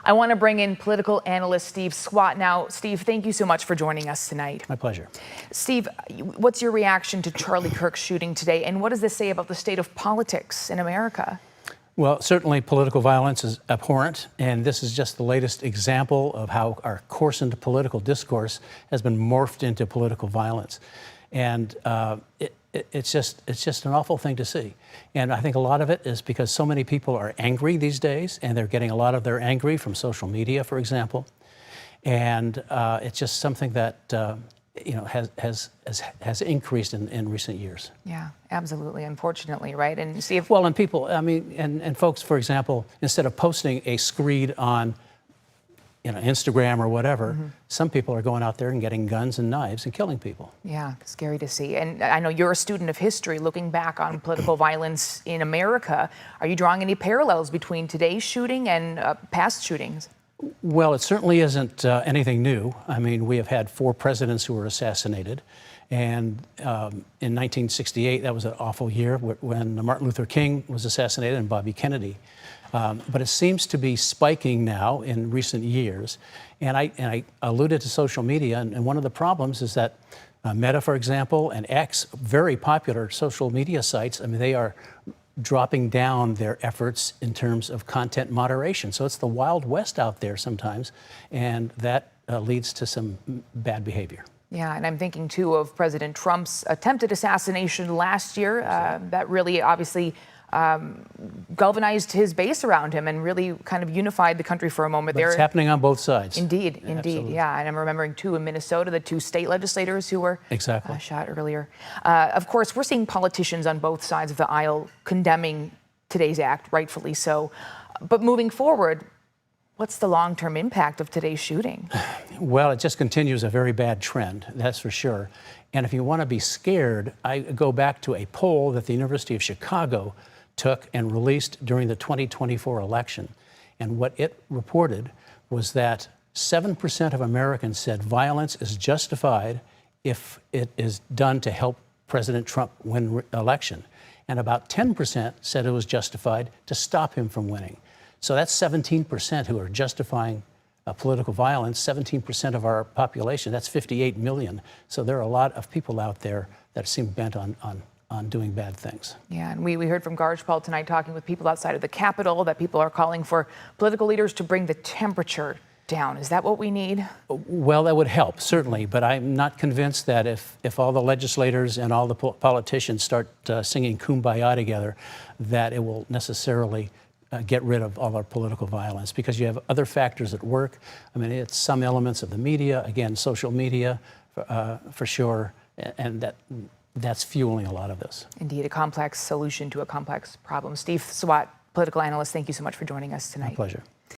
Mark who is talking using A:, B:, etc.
A: I want to bring in political analyst Steve Swatt. Now, Steve, thank you so much for joining us tonight.
B: My pleasure.
A: Steve, what's your reaction to Charlie Kirk's shooting today, and what does this say about the state of politics in America?
B: Well, certainly political violence is abhorrent, and this is just the latest example of how our coarsened political discourse has been morphed into political violence. And it's just an awful thing to see. And I think a lot of it is because so many people are angry these days, and they're getting a lot of their angry from social media, for example. And it's just something that has increased in recent years.
A: Yeah, absolutely, unfortunately, right? And see if
B: and people, I mean, and folks, for example, instead of posting a screed on Instagram or whatever, some people are going out there and getting guns and knives and killing people.
A: Yeah, scary to see. And I know you're a student of history, looking back on political violence in America. Are you drawing any parallels between today's shooting and past shootings?
B: Well, it certainly isn't anything new. I mean, we have had 4 presidents who were assassinated. And in 1968, that was an awful year when Martin Luther King was assassinated and Bobby Kennedy. But it seems to be spiking now in recent years. And I alluded to social media, and one of the problems is that Meta, for example, and X, very popular social media sites, I mean, they are dropping down their efforts in terms of content moderation. So it's the Wild West out there sometimes, and that leads to some bad behavior.
A: Yeah, and I'm thinking, too, of President Trump's attempted assassination last year. That really obviously galvanized his base around him and really kind of unified the country for a moment.
B: But it's happening on both sides.
A: Indeed, indeed. Absolutely. Yeah, and I'm remembering, too, in Minnesota, the 2 state legislators who were shot earlier. Of course, we're seeing politicians on both sides of the aisle condemning today's act, rightfully so. But moving forward, what's the long-term impact of today's shooting?
B: Well, it just continues a very bad trend, that's for sure. And if you want to be scared, I go back to a poll that the University of Chicago took and released during the 2024 election. And what it reported was that 7% of Americans said violence is justified if it is done to help President Trump win election. And about 10% said it was justified to stop him from winning. So that's 17% who are justifying political violence, 17% of our population. That's 58 million. So there are a lot of people out there that seem bent on doing bad things.
A: Yeah, and we heard from Garjpal tonight, talking with people outside of the Capitol, that people are calling for political leaders to bring the temperature down. Is that what we need?
B: Well, that would help, certainly, but I'm not convinced that if all the legislators and all the politicians start singing Kumbaya together, that it will necessarily get rid of all our political violence, because you have other factors at work. I mean, it's some elements of the media, again, social media, for sure, and that's fueling a lot of this.
A: Indeed, a complex solution to a complex problem. Steve Swatt, political analyst, thank you so much for joining us tonight.
B: My pleasure.